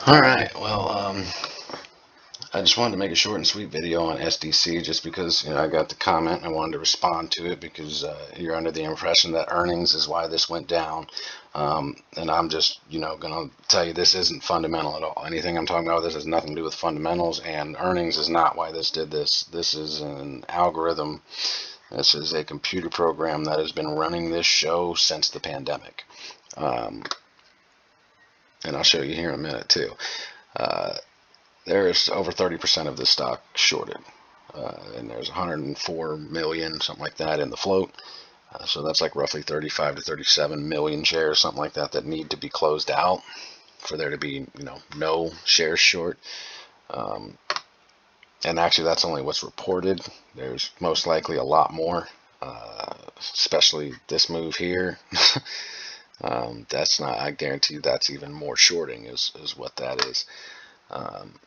All right. Well, I just wanted to make a short and sweet video on SDC just because I got the comment and I wanted to respond to it because you're under the impression that earnings is why this went down, and I'm just going to tell you this isn't fundamental at all. Anything I'm talking about this has nothing to do with fundamentals, and earnings is not why this did this. This is an algorithm. This is a computer program that has been running this show since the pandemic, um, and I'll show you here in a minute too. Uh, there's over 30% of the stock shorted, and there's 104 million, something like that, in the float. So that's like roughly 35 to 37 million shares, something like that, that need to be closed out for there to be, no shares short. Um, and actually, that's only what's reported. There's most likely a lot more, especially this move here. That's not. I guarantee that's even more shorting is what that is. Um,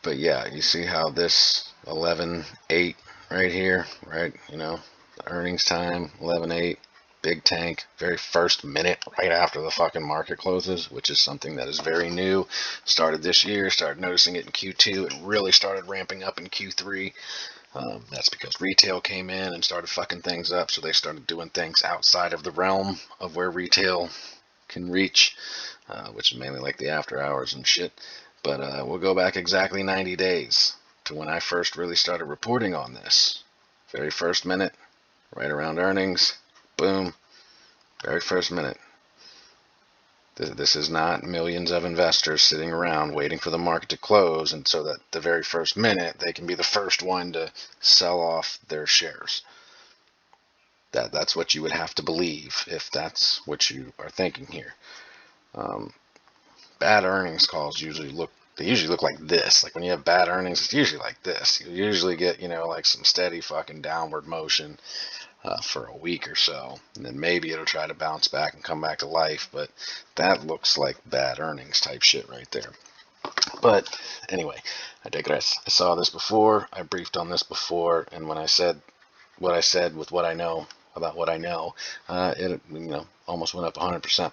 but yeah, you see how this 11.8 right here, right? Earnings time 11.8, big tank, very first minute right after the fucking market closes, which is something that is very new. Started this year, started noticing it in Q2. It really started ramping up in Q3. That's because retail came in and started fucking things up, so they started doing things outside of the realm of where retail can reach, which is mainly like the after hours and shit. But we'll go back exactly 90 days to when I first really started reporting on this. Very first minute, right around earnings, boom, very first minute. This is not millions of investors sitting around waiting for the market to close, and so that the very first minute they can be the first one to sell off their shares. That's what you would have to believe if that's what you are thinking here. Um, Bad earnings calls usually look like this. Like when you have bad earnings, it's usually like this. You usually get like some steady fucking downward motion for a week or so, and then maybe it'll try to bounce back and come back to life. But that looks like bad earnings type shit right there. But anyway, I digress. I saw this before. I briefed on this before, and when I said what I said with what I know about what I know, it almost went up 100%.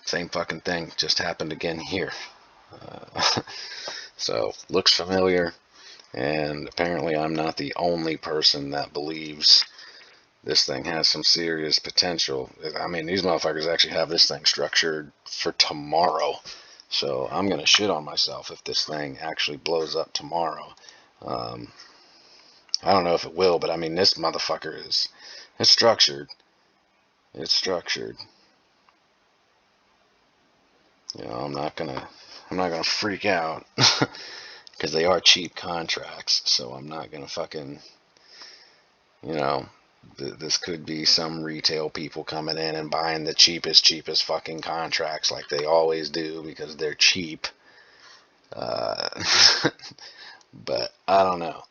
Same fucking thing just happened again here. So looks familiar, and apparently I'm not the only person that believes this thing has some serious potential. I mean, these motherfuckers actually have this thing structured for tomorrow. So I'm going to shit on myself if this thing actually blows up tomorrow. Um, I don't know if it will, but I mean, this motherfucker it's structured. It's structured. I'm not gonna freak out because they are cheap contracts. So I'm not gonna fucking, you know, this could be some retail people coming in and buying the cheapest fucking contracts like they always do because they're cheap. Uh, but I don't know.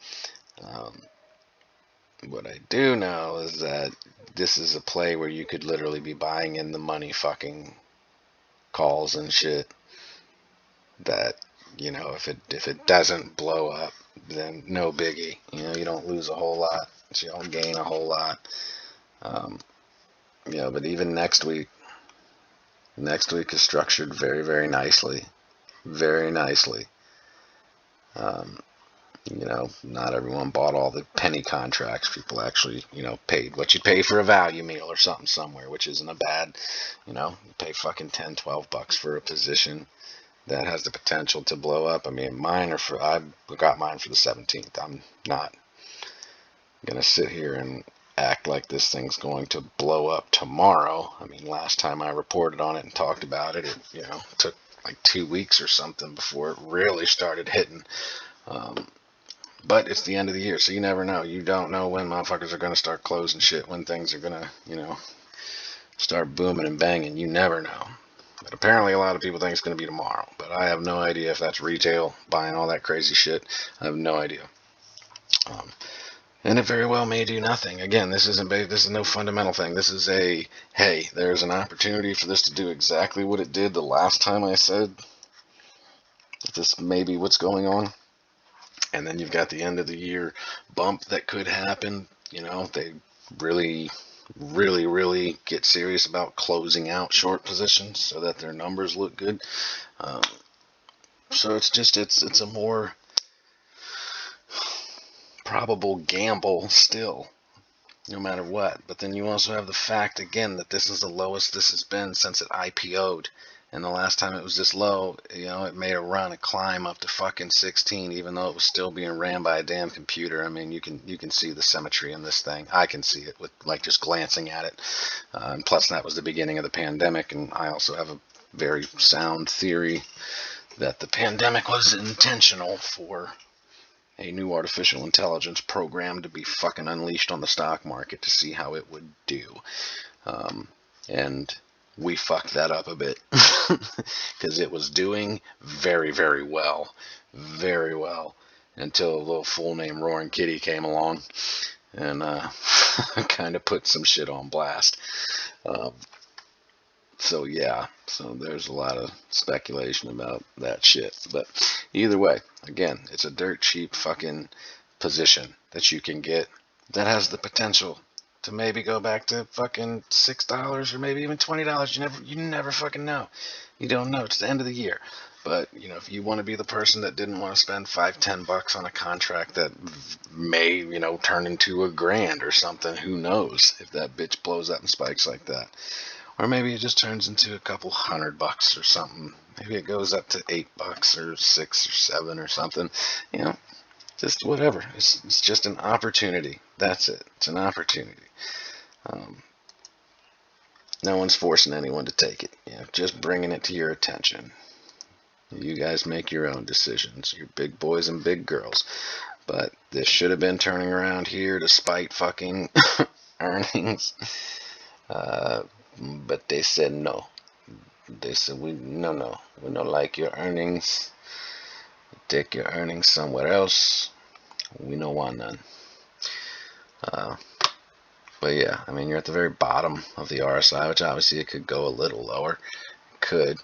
Um, what I do know is that this is a play where you could literally be buying in the money fucking calls and shit that if it doesn't blow up, then no biggie. You don't lose a whole lot. So you don't gain a whole lot. Um, but even next week is structured very, very nicely, very nicely. Um, not everyone bought all the penny contracts. People actually, paid what you pay for a value meal or something somewhere, which isn't a bad, you pay fucking 10, $12 for a position that has the potential to blow up. I mean, I got mine for the 17th. I'm not going to sit here and act like this thing's going to blow up tomorrow. I mean, last time I reported on it and talked about it, it took like 2 weeks or something before it really started hitting. Um, but it's the end of the year, so you never know. You don't know when motherfuckers are going to start closing shit, when things are going to, start booming and banging. You never know. But apparently a lot of people think it's going to be tomorrow. But I have no idea if that's retail buying all that crazy shit. I have no idea. Um, and it very well may do nothing. Again, this is no fundamental thing. This is hey, there's an opportunity for this to do exactly what it did the last time I said that this may be what's going on. And then you've got the end of the year bump that could happen. They really really, really get serious about closing out short positions so that their numbers look good. Um, so it's a more probable gamble still, no matter what. But then you also have the fact again that this is the lowest this has been since it IPO'd. And the last time it was this low, it made a climb up to fucking 16, even though it was still being ran by a damn computer. I mean, you can see the symmetry in this thing. I can see it with like just glancing at it. And plus, that was the beginning of the pandemic, and I also have a very sound theory that the pandemic was intentional for a new artificial intelligence program to be fucking unleashed on the stock market to see how it would do. And we fucked that up a bit because it was doing very, very well. Very well. Until a little fool named Roaring Kitty came along and kind of put some shit on blast. So yeah, so there's a lot of speculation about that shit. But either way, again, it's a dirt cheap fucking position that you can get that has the potential to maybe go back to fucking $6 or maybe even $20. You never fucking know. You don't know. It's the end of the year. But if you want to be the person that didn't want to spend $5-10 on a contract that may turn into $1,000 or something, who knows if that bitch blows up and spikes like that. Or maybe it just turns into a couple $100 or something. Maybe it goes up to $8 or 6 or 7 or something. Just whatever. It's just an opportunity. That's it. It's an opportunity. No one's forcing anyone to take it. Just bringing it to your attention. You guys make your own decisions. You're big boys and big girls. But this should have been turning around here despite fucking earnings. But they said no. They said we don't like your earnings. Take your earnings somewhere else. We don't want none. But yeah, I mean, you're at the very bottom of the RSI, which obviously it could go a little lower. It could,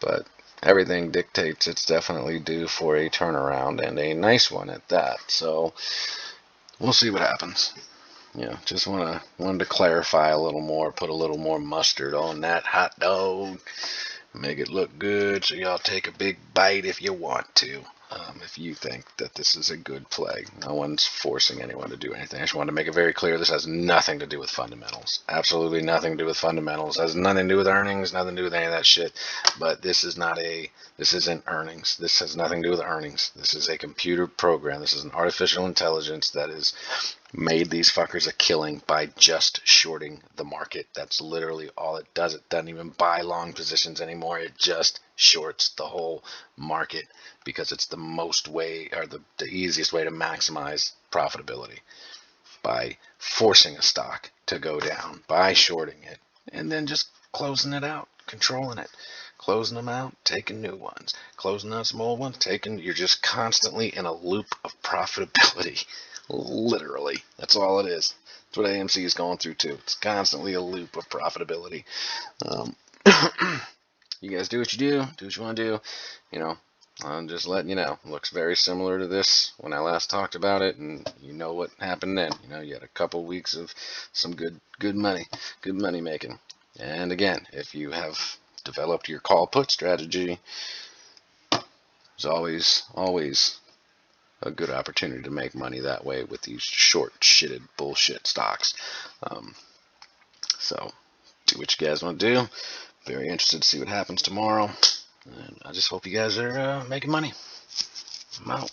but everything dictates it's definitely due for a turnaround, and a nice one at that. So we'll see what happens. Just wanted to clarify a little more, put a little more mustard on that hot dog, make it look good, so y'all take a big bite if you want to. If you think that this is a good play. No one's forcing anyone to do anything. I just wanted to make it very clear this has nothing to do with fundamentals. Absolutely nothing to do with fundamentals. It has nothing to do with earnings, nothing to do with any of that shit. But this isn't earnings. This has nothing to do with earnings. This is a computer program. This is an artificial intelligence that is made these fuckers a killing by just shorting the market. That's literally all it does. It doesn't even buy long positions anymore. It just shorts the whole market because it's the easiest way to maximize profitability by forcing a stock to go down, by shorting it, and then just closing it out, controlling it, closing them out, taking new ones, closing out some old ones, you're just constantly in a loop of profitability. Literally, that's all it is. That's what AMC is going through too. It's constantly a loop of profitability. You guys do what you do what you want to do. I'm just letting you know. It looks very similar to this when I last talked about it, and you know what happened then. You had a couple weeks of some good money making. And again, if you have developed your call put strategy, there's always a good opportunity to make money that way with these short shitted bullshit stocks. So do what you guys want to do. Very interested to see what happens tomorrow. And I just hope you guys are making money. I'm out.